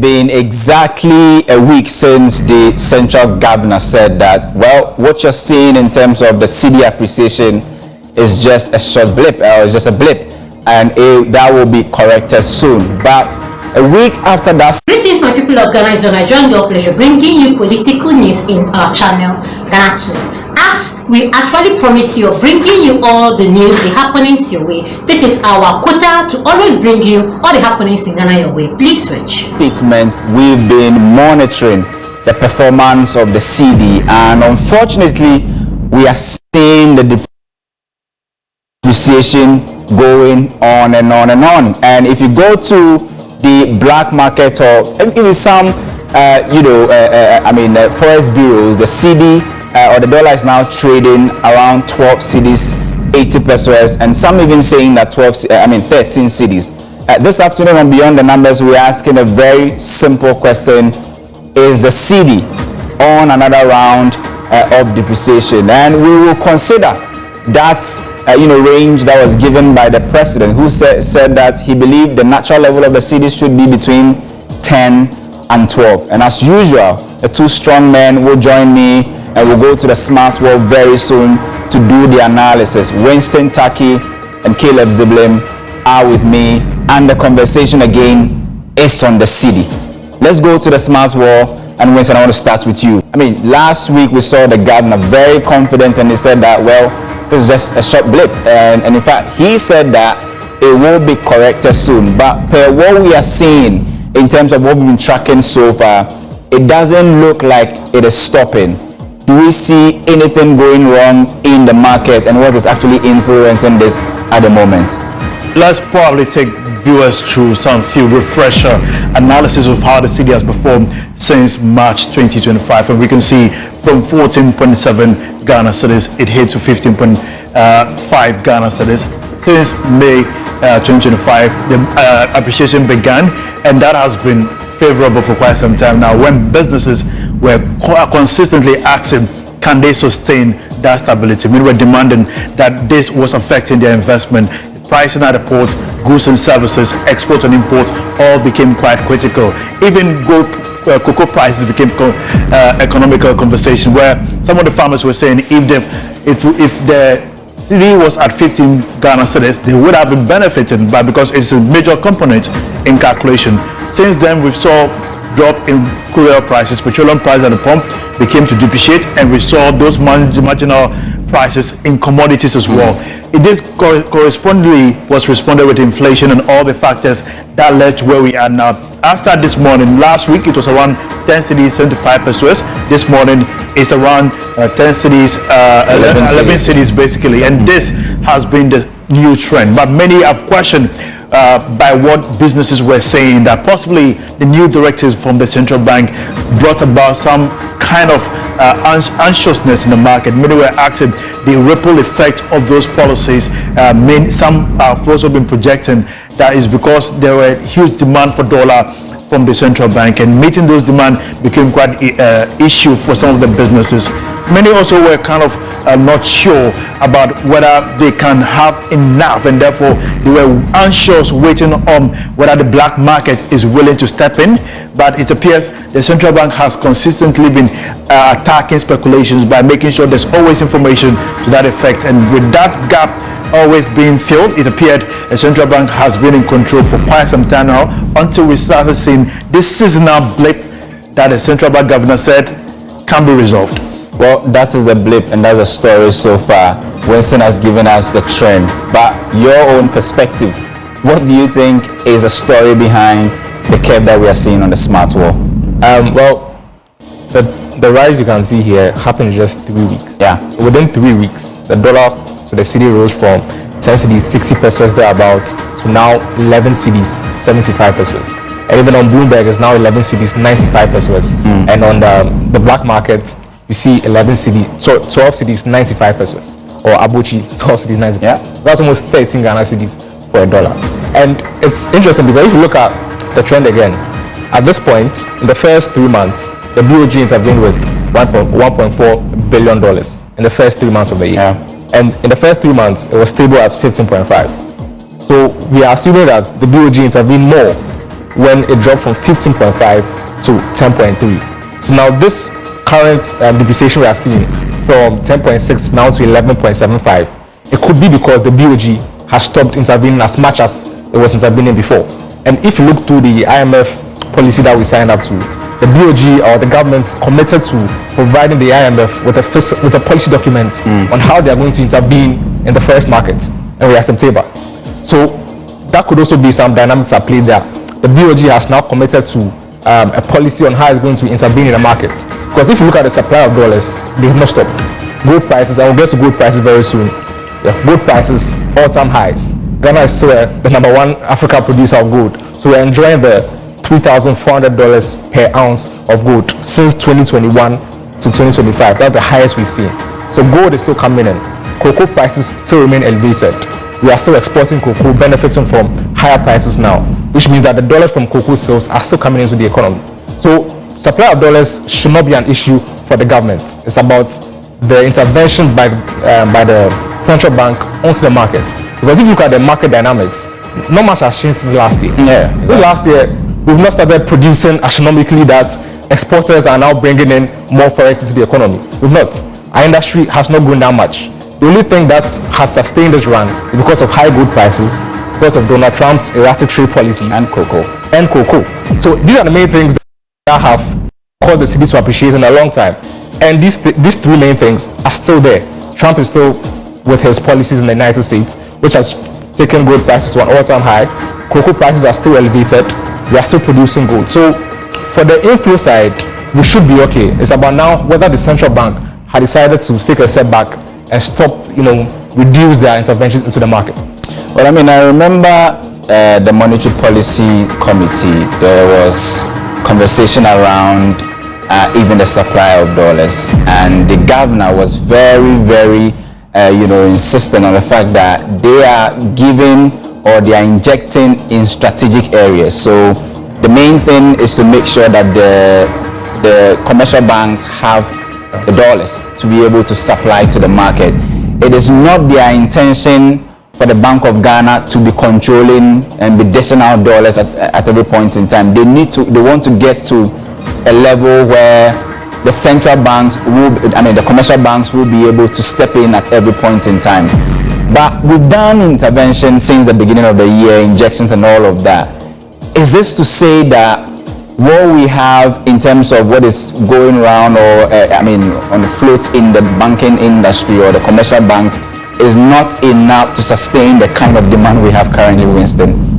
been exactly a week since the central governor said that, well, what you're seeing in terms of the Cedi appreciation is just a short blip, or it's just a blip, and that will be corrected soon. But a week after that... Greetings, my people of Ghana. It's your Nigerian girl pleasure bringing you political news in our channel, Ghanatube. As we actually promise you, bringing you all the news, the happenings your way. This is our quota to always bring you all the happenings in Ghana your way. Please switch. Statement, we've been monitoring the performance of the Cedi, and unfortunately, we are seeing the depreciation going on and on and on. And if you go to the black market, or even some, forex bureaus, the Cedi or the dollar is now trading around 12 cedis, 80 pesos, and some even saying that 13 cedis. This afternoon on Beyond the Numbers, we're asking a very simple question: is the Cedi on another round of depreciation? And we will consider that range that was given by the president, who said that he believed the natural level of the Cedi should be between 10 and 12. And as usual, the two strong men will join me, and we'll go to the smart world very soon to do the analysis. Winston Taki and Caleb Ziblim are with me, and the conversation again is on the Cedi. Let's go to the smart world, and Winston, I want to start with you. Last week we saw the governor very confident, and he said that, well, this is just a short blip, and in fact he said that it will be corrected soon. But per what we are seeing in terms of what we've been tracking so far, it doesn't look like it is stopping. Do we see anything going wrong in the market, and what is actually influencing this at the moment? Let's probably take viewers through some few refresher analysis of how the Cedi has performed since March 2025, and we can see from 14.7 Ghana cedis it hit to 15.5 Ghana cedis. Since May 2025 the appreciation began, and that has been favorable for quite some time now, when businesses were consistently asking, can they sustain that stability? We were demanding that this was affecting their investment. Pricing at the port, goods and services, export and import, all became quite critical. Even cocoa prices became economical conversation, where some of the farmers were saying if the Cedi was at 15 Ghana cedis, they would have been benefiting, but because it's a major component in calculation. Since then, we saw drop in crude oil prices, petroleum prices at the pump became to depreciate, and we saw those marginal prices in commodities as well. It did correspondingly was responded with inflation and all the factors that led to where we are now. As at this morning, last week it was around 10 cedis, 75 pesos. This morning it's around 10 cedis, 11 cedis basically, and this has been the new trend. But many have questioned by what businesses were saying that possibly the new directives from the central bank brought about some kind of anxiousness in the market. Many were asking the ripple effect of those policies. Some have also been projecting that is because there were huge demand for dollar from the central bank, and meeting those demands became quite an issue for some of the businesses. Many also were kind of not sure about whether they can have enough, and therefore they were anxious, waiting on whether the black market is willing to step in. But it appears the central bank has consistently been attacking speculations by making sure there's always information to that effect, and with that gap always being filled, it appeared the central bank has been in control for quite some time now, until we started seeing this seasonal blip that the central bank governor said can be resolved. Well, that is the blip, and that's a story so far. Winston has given us the trend, but your own perspective, what do you think is the story behind the curve that we are seeing on the smart wall? Well, the rise you can see here happened in just 3 weeks. Yeah. So within 3 weeks, the dollar to the Cedi rose from 10 cedis, 60 pesos thereabout, to now 11 cedis, 75 pesos. And even on Bloomberg, it's now 11 cedis, 95 pesos. And on the black market, you see 11 cedis, so 12 cedis, 95 pesos. Or Abuchi, 12 cedis, 95. Yeah. That's almost 13 Ghana cedis for $1. And it's interesting because if you look at the trend again, at this point, in the first 3 months, the BOG intervened with $1.4 billion in the first 3 months of the year. Yeah. And in the first 3 months, it was stable at 15.5. So we are assuming that the BOG intervened more when it dropped from 15.5 to 10.3. So now this current depreciation we are seeing from 10.6 now to 11.75, it could be because the BOG has stopped intervening as much as it was intervening before. And if you look through the IMF policy that we signed up to, the BOG or the government committed to providing the IMF with a policy document on how they are going to intervene in the forex market, and we are September. So that could also be some dynamics at play there. The BOG has now committed to a policy on how it's going to intervene in the market. Because if you look at the supply of dollars, they have not stopped. Gold prices, I will get to gold prices very soon. Yeah, gold prices all-time highs. Ghana is still the #1 Africa producer of gold. So we're enjoying the $3,400 per ounce of gold since 2021 to 2025. That's the highest we've seen. So gold is still coming in. Cocoa prices still remain elevated. We are still exporting cocoa, benefiting from higher prices now, which means that the dollars from cocoa sales are still coming into the economy. So supply of dollars should not be an issue for the government. It's about the intervention by the central bank onto the market. Because if you look at the market dynamics, not much has changed since last year. Yeah, exactly. Since last year, we've not started producing astronomically that exporters are now bringing in more forex into the economy. We've not. Our industry has not grown that much. The only thing that has sustained this run is because of high gold prices, because of Donald Trump's erratic trade policies, And cocoa. So these are the main things that have caused the cedi to appreciate in a long time. And these three main things are still there. Trump is still with his policies in the United States, which has taken gold prices to an all-time high. Cocoa prices are still elevated. We are still producing gold. So for the inflow side, we should be okay. It's about now whether the central bank had decided to take a step back and stop, reduce their intervention into the market. Well, I mean, I remember the Monetary Policy Committee, there was conversation around even the supply of dollars, and the governor was very, very, insistent on the fact that they are giving or they are injecting in strategic areas. So the main thing is to make sure that the commercial banks have the dollars to be able to supply to the market. It is not their intention for the Bank of Ghana to be controlling and be dishing out dollars at every point in time. They want to get to a level where the central banks the commercial banks will be able to step in at every point in time. But we've done intervention since the beginning of the year, injections and all of that. Is this to say that what we have in terms of what is going around on the float in the banking industry or the commercial banks is not enough to sustain the kind of demand we have currently, Winston?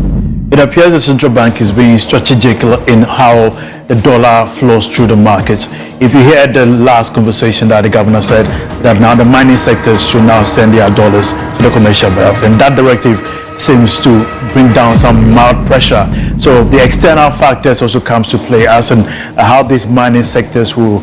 It appears the central bank is being strategic in how the dollar flows through the markets. If you hear the last conversation that the governor said that now the mining sectors should now send their dollars to the commercial banks, and that directive seems to bring down some mild pressure. So the external factors also comes to play as in how these mining sectors will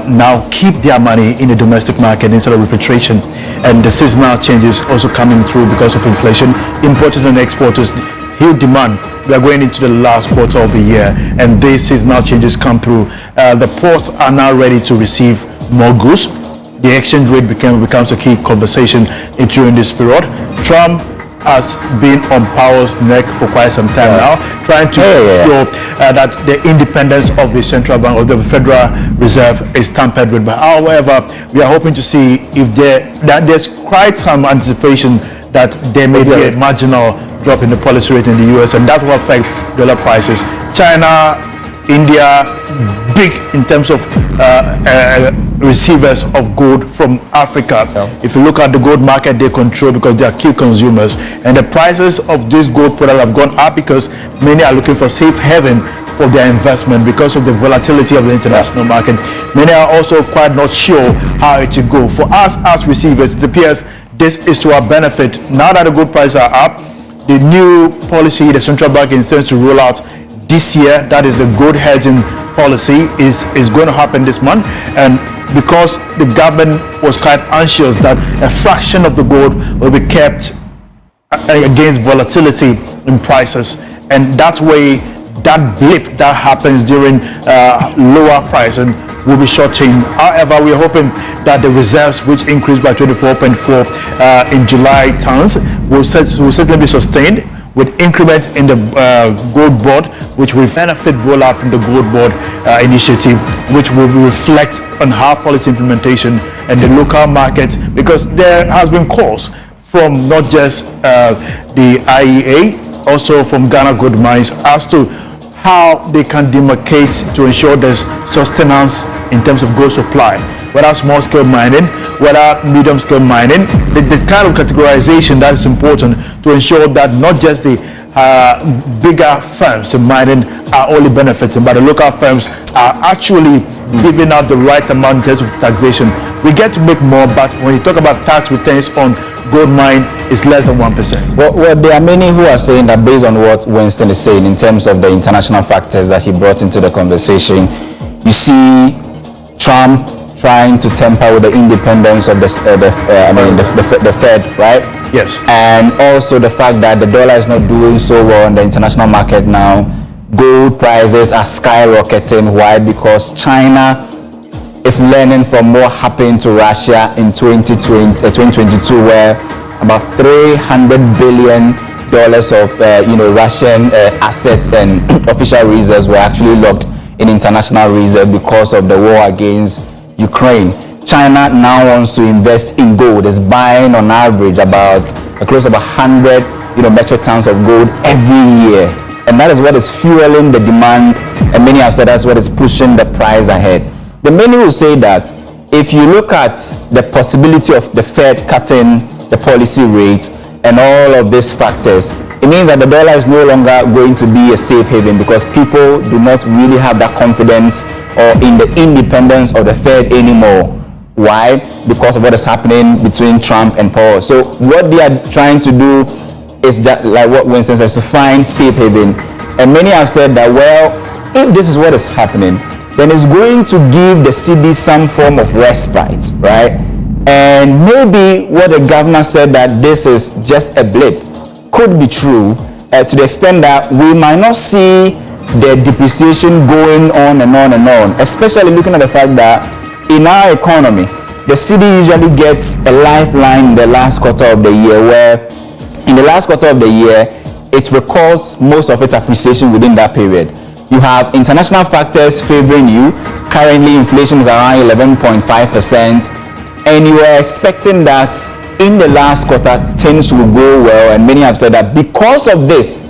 now keep their money in the domestic market instead of repatriation, and the seasonal changes also coming through because of inflation. Importers and exporters, huge demand. We are going into the last quarter of the year, and these seasonal changes come through. The ports are now ready to receive more goods. The exchange rate becomes a key conversation during this period. Trump has been on power's neck for quite some time now, trying to show that the independence of the central bank, of the Federal Reserve, is tampered with. But however, we are hoping to see if there's quite some anticipation that there may be a marginal drop in the policy rate in the US, and that will affect dollar prices. China, India, big in terms of receivers of gold from Africa. If you look at the gold market, they control because they are key consumers, and the prices of this gold product have gone up because many are looking for safe haven for their investment because of the volatility of the international market. Many are also quite not sure how it will go. For us as receivers, it appears this is to our benefit. Now that the gold prices are up, the new policy the central bank intends to roll out this year, that is the gold hedging policy, is going to happen this month. And because the government was quite anxious that a fraction of the gold will be kept against volatility in prices, and that way that blip that happens during lower price and will be short-changed. However, we are hoping that the reserves, which increased by 24.4 in July tons, will certainly be sustained. with increment in the gold board, which will benefit rollout from the gold board initiative, which will reflect on how policy implementation and the local market, because there has been calls from not just the IEA, also from Ghana Gold Mines, as to how they can demarcate to ensure there's sustenance in terms of gold supply, whether small-scale mining, whether medium-scale mining, the kind of categorization that is important to ensure that not just the bigger firms in mining are only benefiting, but the local firms are actually giving out the right amount in terms of taxation. We get to make more, but when you talk about tax returns on gold mine, it's less than 1%. Well, there are many who are saying that based on what Winston is saying in terms of the international factors that he brought into the conversation, you see Trump trying to tamper with the independence of the Fed, right? Yes. And also the fact that the dollar is not doing so well in the international market now. Gold prices are skyrocketing. Why? Because China is learning from what happened to Russia in 2022, where about $300 billion of Russian assets and official reserves were actually locked in international reserve because of the war against Ukraine. China now wants to invest in gold. It's buying on average about close to 100 metric tons of gold every year, and that is what is fueling the demand, and many have said that's what is pushing the price ahead. The many will say that if you look at the possibility of the Fed cutting the policy rate and all of these factors, it means that the dollar is no longer going to be a safe haven, because people do not really have that confidence or in the independence of the Fed anymore. Why? Because of what is happening between Trump and Powell. So what they are trying to do is that, like what Winston says, to find safe haven. And many have said that, well, if this is what is happening, then it's going to give the cedi some form of respite, right? And maybe what the governor said, that this is just a blip, could be true, to the extent that we might not see the depreciation going on and on and on, especially looking at the fact that in our economy, the cedi usually gets a lifeline in the last quarter of the year, where in the last quarter of the year, it records most of its appreciation within that period. You have international factors favoring you. Currently, inflation is around 11.5%, and you are expecting that in the last quarter, things will go well. And many have said that because of this,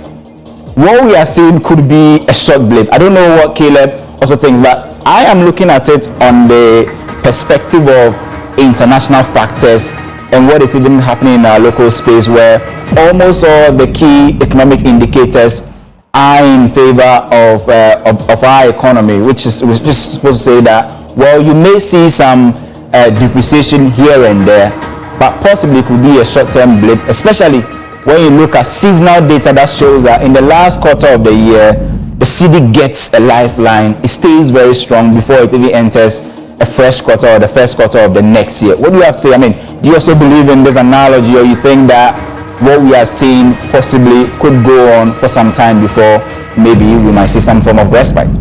what we are seeing could be a short blip. I don't know what Caleb also thinks, but I am looking at it on the perspective of international factors and what is even happening in our local space, where almost all the key economic indicators are in favor of our economy, which is supposed to say that, well, you may see some depreciation here and there, but possibly could be a short-term blip, especially when you look at seasonal data that shows that in the last quarter of the year, the cedi gets a lifeline. It stays very strong before it even enters a fresh quarter or the first quarter of the next year. What do you have to say? I mean, do you also believe in this analogy, or you think that what we are seeing possibly could go on for some time before maybe we might see some form of respite?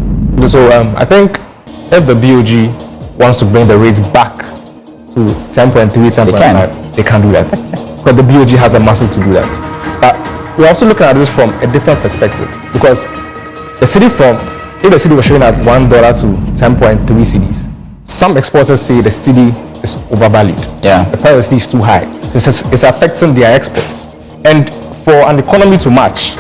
So I think if the BOG wants to bring the rates back to 10.3, 10.5, they can do that. Because the BOG has the muscle to do that. But we're also looking at this from a different perspective, because the cedi if the cedi was showing at $1 to 10.3 cedis, some exporters say the cedi is overvalued. Yeah. The price of cedi is too high. It's affecting their exports. And for an economy to match,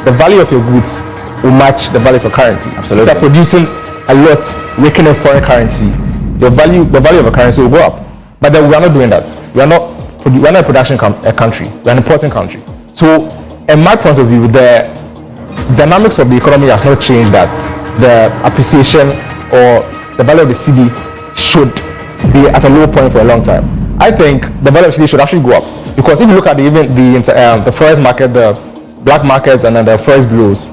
the value of your goods will match the value of your currency. Absolutely. If you're producing a lot, raking in foreign currency, the value of a currency will go up. But then we are not doing that. We are not a production country. We are an importing country. So, in my point of view, the dynamics of the economy has not changed, that the appreciation or the value of the cedi should be at a low point for a long time. I think the value of cedi should actually go up, because if you look at the forex market, the black markets, and then the forex bureaus,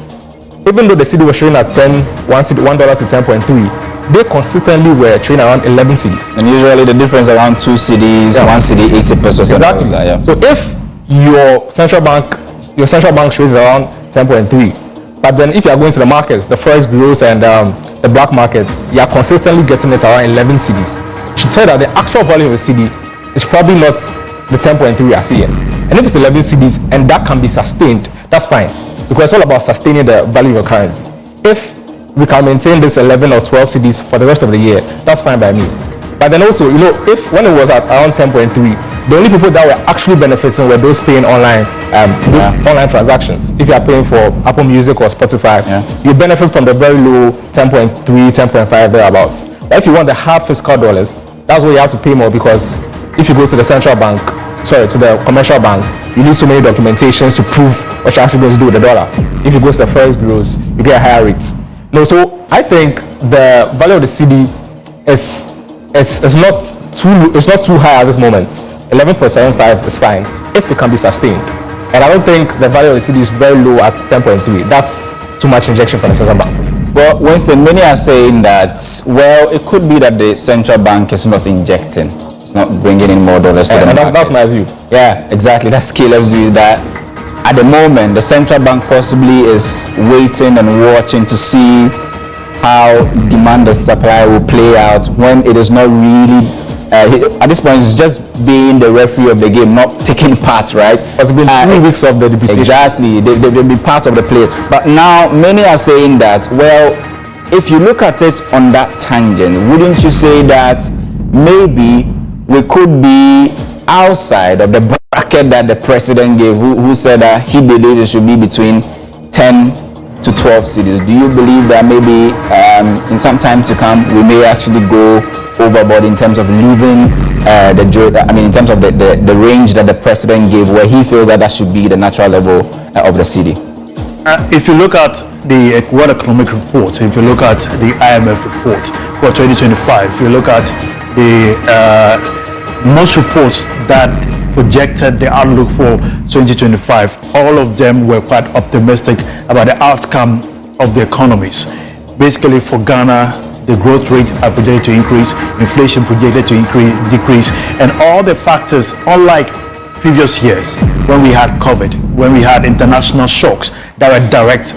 even though the cedi was trading at $1 to 10.3, they consistently were trading around 11 cedis. And usually the difference around 2 cedis, Yeah. 1 cedi, 80 pesos. Exactly. Like that, yeah. So if your central bank trades around 10.3, but then if you are going to the markets, the forex bureaus and the black markets, you are consistently getting it around 11 cedis. You should tell that the actual value of a cedi is probably not the 10.3 we are seeing. And if it's 11 cedis and that can be sustained, that's fine, because it's all about sustaining the value of your currency. If we can maintain this 11 or 12 cedis for the rest of the year, that's fine by me. But then also, if when it was at around 10.3, the only people that were actually benefiting were those paying online online transactions. If you are paying for Apple Music or Spotify, you benefit from the very low 10.3, 10.5 thereabouts. But if you want the hard fiscal dollars, that's where you have to pay more, because if you go to the central bank, to the commercial banks, you need so many documentations to prove what you're actually going to do with the dollar. If you go to the forex bureaus, you get a higher rate. So I think the value of the cedi it's not too high at this moment. 11.75 is fine if it can be sustained. And I don't think the value of the cedi is very low at 10.3. That's too much injection from the central bank. Well, Winston, many are saying that, well, it could be that the central bank is not injecting. It's not bringing in more dollars to the market. That's my view. Yeah, exactly. That's Caleb's view, that at the moment, the central bank possibly is waiting and watching to see how demand and supply will play out, when it is not really, at this point, it's just being the referee of the game, not taking part, right? It's been 3 weeks of the depreciation. Exactly, they'll be part of the play. But now, many are saying that, well, if you look at it on that tangent, wouldn't you say that maybe we could be outside of the bracket that the president gave, who said that he believed it should be between 10 to 12 cedis? Do you believe that maybe in some time to come we may actually go overboard in terms of leaving in terms of the range that the president gave, where he feels that should be the natural level of the cedi? If you look at the World Economic Report, if you look at the IMF report for 2025, if you look at the most reports that projected the outlook for 2025, all of them were quite optimistic about the outcome of the economies. Basically, for Ghana, the growth rate are projected to increase, inflation projected to decrease, and all the factors, unlike previous years when we had COVID, when we had international shocks that were direct.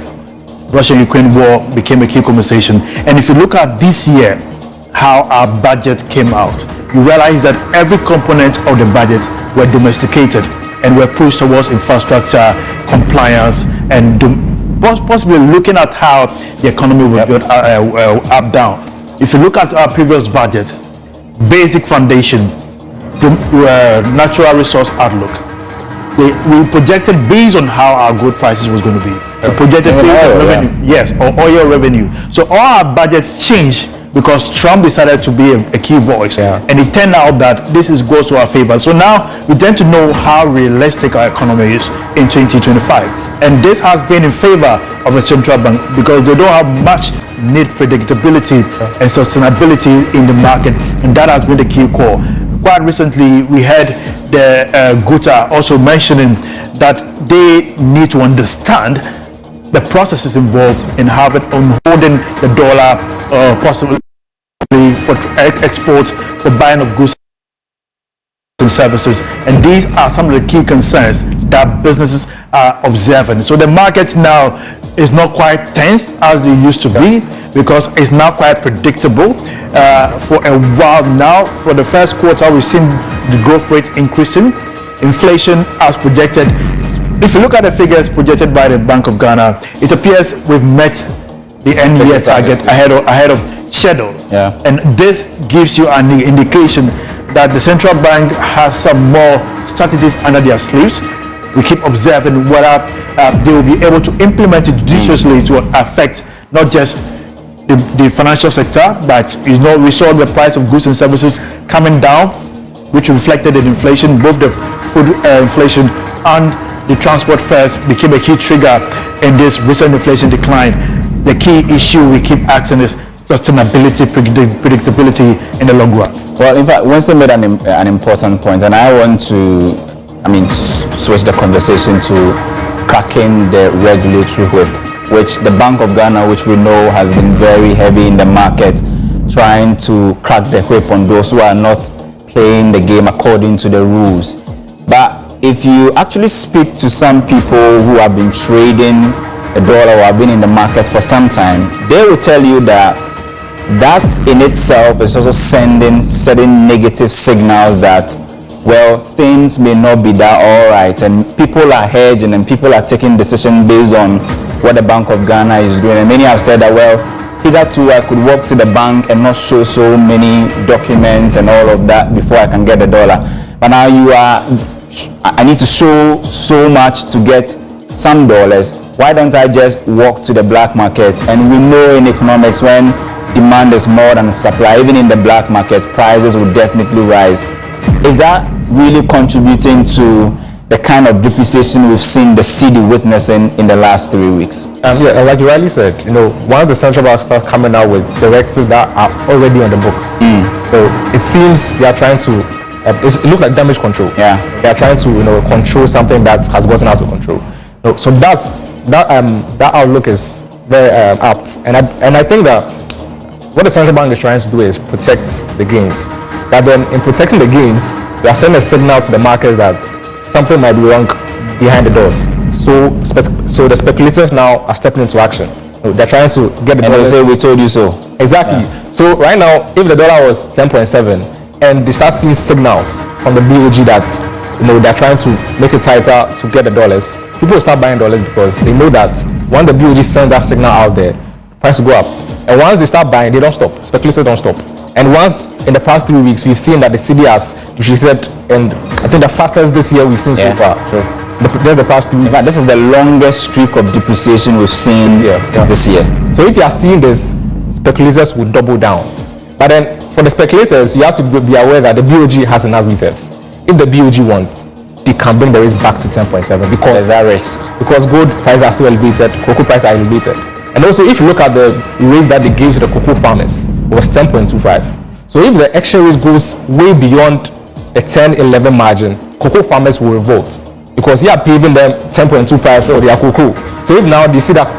Russia-Ukraine war became a key conversation. And if you look at this year, how our budget came out, you realize that every component of the budget were domesticated and were pushed towards infrastructure, compliance, and possibly looking at how the economy will go up, down. If you look at our previous budget, basic foundation, the natural resource outlook, we projected based on how our gold prices was going to be. We projected based on revenue, yes, or oil revenue. So all our budgets changed because Trump decided to be a key voice, and it turned out that this goes to our favor. So now we tend to know how realistic our economy is in 2025, and this has been in favor of the central bank because they don't have much need predictability and sustainability in the market, and that has been the key core. Quite recently, we had the Guta also mentioning that they need to understand the processes involved in holding the dollar, possibly for exports, for buying of goods and services. And these are some of the key concerns that businesses are observing. So the market now is not quite tense as they used to be, because it's now quite predictable for a while now. For the first quarter, we've seen the growth rate increasing. Inflation as projected. If you look at the figures projected by the Bank of Ghana, it appears we've met the end year target ahead of schedule. And this gives you an indication that the central bank has some more strategies under their sleeves. We keep observing whether they will be able to implement it judiciously to affect not just the financial sector, but we saw the price of goods and services coming down, which reflected in inflation. Both the food inflation and the transport fares became a key trigger in this recent inflation decline. The key issue we keep asking is sustainability, predictability in the long run. Well, in fact, Winston made an important point, and I want to switch the conversation to cracking the regulatory whip, which the Bank of Ghana, which we know has been very heavy in the market, trying to crack the whip on those who are not playing the game according to the rules. But if you actually speak to some people who have been trading the dollar or have been in the market for some time, they will tell you that in itself is also sending certain negative signals that well, things may not be that all right, and people are hedging and people are taking decisions based on what the Bank of Ghana is doing. And many have said that, well, hitherto I could walk to the bank and not show so many documents and all of that before I can get the dollar. But now I need to show so much to get some dollars. Why don't I just walk to the black market? And we know in economics, when demand is more than supply, even in the black market, prices will definitely rise. Is that really contributing to the kind of depreciation we've seen the Cedi witnessing in the last 3 weeks? Yeah, like you rightly said, one of the central banks start coming out with directives that are already on the books. So it seems they are trying to, it looks like damage control. Yeah. They are trying to, control something that has gotten out of control. So that outlook is very apt, and I think that what the central bank is trying to do is protect the gains. But then in protecting the gains, they are sending a signal to the market that something might be wrong behind the doors. So the speculators now are stepping into action. They're trying to get the And they'll say, we told you so. Exactly. Yeah. So right now, if the dollar was 10.7 and they start seeing signals from the BOG that they're trying to make it tighter to get the dollars, people will start buying dollars because they know that once the BOG sends that signal out there, price will go up. And once they start buying, they don't stop. Speculators don't stop. And once in the past 3 weeks, we've seen that the Cedi has depreciated, and I think the fastest this year we've seen so far. True. Just the past 2 weeks. This is the longest streak of depreciation we've seen this year. So if you are seeing this, speculators will double down. But then for the speculators, you have to be aware that the BOG has enough reserves. If the BOG wants, they can bring the rates back to 10.7 because that risk. Because gold prices are still elevated, cocoa prices are elevated. And also, if you look at the rates that they gave to the cocoa farmers, it was 10.25. So if the exchange rate goes way beyond the 10-11 margin, cocoa farmers will revolt because you are paying them 10.25 for their cocoa. So if now they see that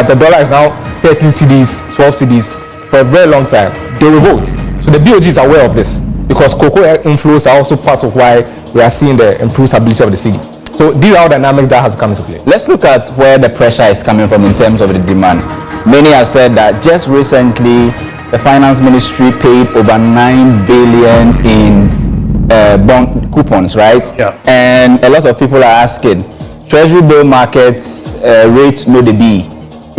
the dollar is now 13 cedis, 12 cedis for a very long time, they revolt. So the BOG is aware of this because cocoa inflows are also part of why we are seeing the improved stability of the Cedi. So these are dynamics that has come into play. Let's look at where the pressure is coming from in terms of the demand. Many have said that just recently the finance ministry paid over 9 billion in bond coupons, right? Yeah. And a lot of people are asking, treasury bill markets rates no the be.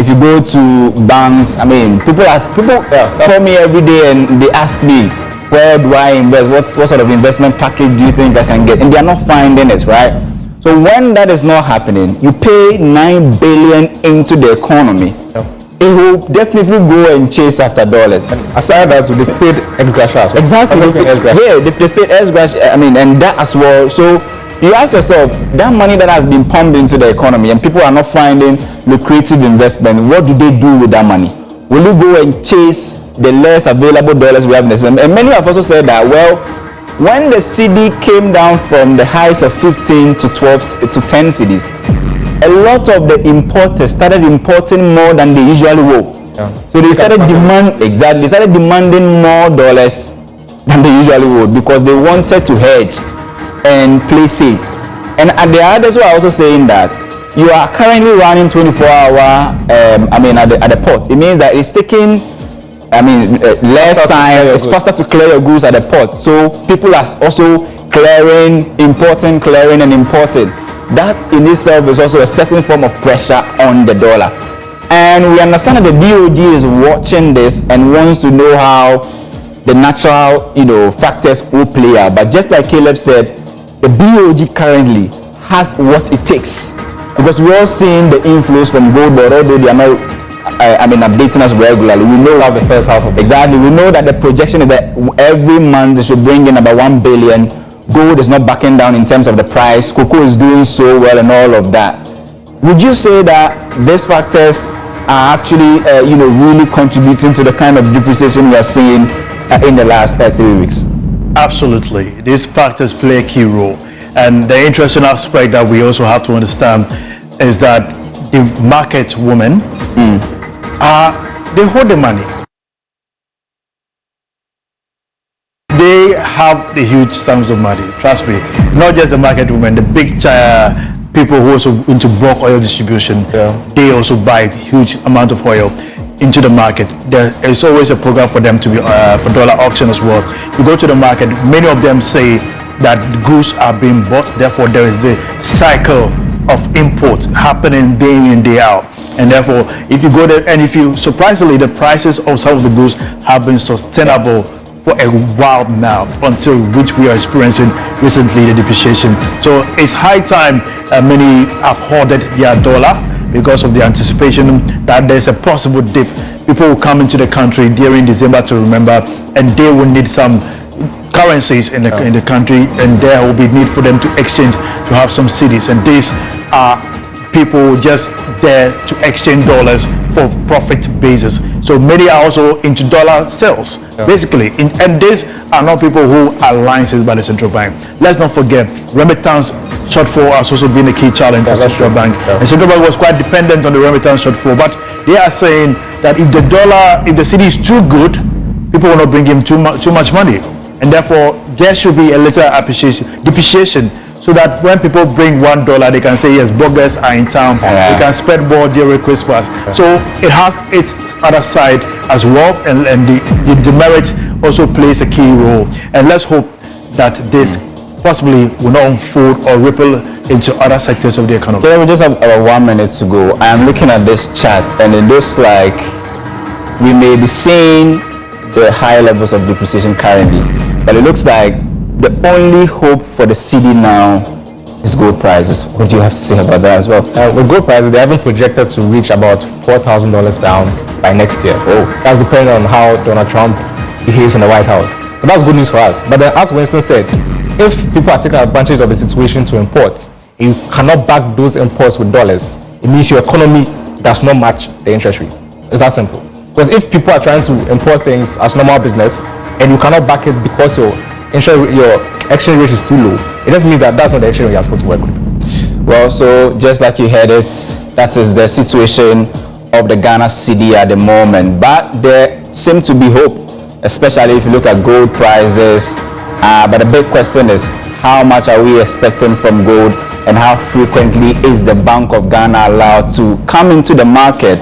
If you go to banks, people call me every day and they ask me, where do I invest? What sort of investment package do you think I can get? And they are not finding it, right? So when that is not happening, you pay 9 billion into the economy. Yeah. It will definitely go and chase after dollars. And aside that, they paid ex-gratia as well. Exactly. They paid ex-gratia. And that as well. So you ask yourself, that money that has been pumped into the economy and people are not finding lucrative investment, what do they do with that money? Will you go and chase the less available dollars we have in the system? And many have also said that, well, when the Cedi came down from the highs of 15 to 12 to 10 cedis, a lot of the importers started importing more than they usually will. Yeah. So they started demanding more dollars than they usually would because they wanted to hedge and play safe. And there are others who are also saying that you are currently running 24-hour at the port. It means that it's taking less time. It's faster to clear your goods at the port. So people are also importing. That in itself is also a certain form of pressure on the dollar. And we understand that the BOG is watching this and wants to know how the natural, factors will play out. But just like Caleb said, the BOG currently has what it takes. Because we're all seeing the inflows from gold, but although they are not updating us regularly, we know the first half of exactly. We know that the projection is that every month they should bring in about 1 billion. Gold is not backing down in terms of the price. Cocoa is doing so well and all of that. Would you say that these factors are actually really contributing to the kind of depreciation we are seeing in the last 3 weeks? Absolutely. These factors play a key role. And the interesting aspect that we also have to understand is that the market women they hold the money. They have the huge sums of money, trust me. Not just the market women, the big people who also into bulk oil distribution, they also buy huge amount of oil into the market. There is always a program for them to be for dollar auction as well. You go to the market, many of them say that goods are being bought. Therefore, there is the cycle of import happening day in, day out. And therefore, if you go there and if you surprisingly, the prices of some of the goods have been sustainable for a while now, until which we are experiencing recently the depreciation. So it's high time many have hoarded their dollar because of the anticipation that there's a possible dip. People will come into the country during December to remember, and they will need some currencies in the country, and there will be need for them to exchange to have some cedis. And these are people just there to exchange dollars for profit basis. So many are also into dollar sales, basically. And these are not people who are licensed by the central bank. Let's not forget, remittance shortfall has also been a key challenge for central bank. The central bank was quite dependent on the remittance shortfall, but they are saying that if the cedi is too good, people will not bring in too much money. And therefore, there should be a little depreciation, so that when people bring $1, they can say, yes, burgers are in town. They can spend more during Christmas. So it has its other side as well, and the merit also plays a key role. And let's hope that this possibly will not unfold or ripple into other sectors of the economy. Yeah, we just have about 1 minute to go. I am looking at this chart, and it looks like we may be seeing the high levels of depreciation currently, but it looks like the only hope for the cedi now is gold prices. What do you have to say about that as well? With gold prices, they haven't projected to reach about $4,000 per ounce by next year. Oh, that's depending on how Donald Trump behaves in the White House. But that's good news for us. But then, as Winston said, if people are taking advantage of the situation to import, you cannot back those imports with dollars. It means your economy does not match the interest rate. It's that simple. Because if people are trying to import things as normal business and you cannot back it because your exchange rate is too low, it just means that that's not the exchange rate you're supposed to work with. Well, so just like you heard it, that is the situation of the Ghana cedi at the moment. But there seems to be hope, especially if you look at gold prices. But the big question is, how much are we expecting from gold, and how frequently is the Bank of Ghana allowed to come into the market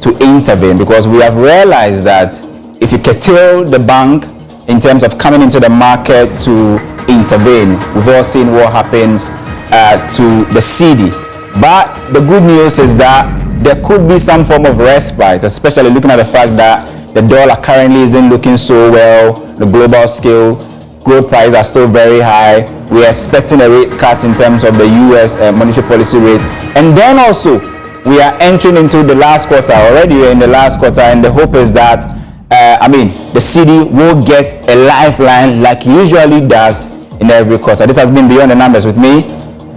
to intervene? Because we have realized that if you curtail the bank in terms of coming into the market to intervene, we've all seen what happens to the cedi. But the good news is that there could be some form of respite, especially looking at the fact that the dollar currently isn't looking so well, the global scale. Gold prices are still very high. We are expecting a rate cut in terms of the US monetary policy rate. And then also, we are entering into the last quarter. Already we're in the last quarter, and the hope is that, the cedi will get a lifeline like it usually does in every quarter. This has been Beyond the Numbers with me,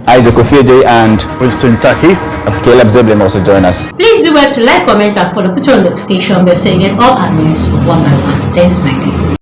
Isaac Ofieje, and Winston Taki. Caleb Zeblin also join us. Please do well to like, comment, and follow. Put on notification bell so you get all our news one by one. Thanks, my people.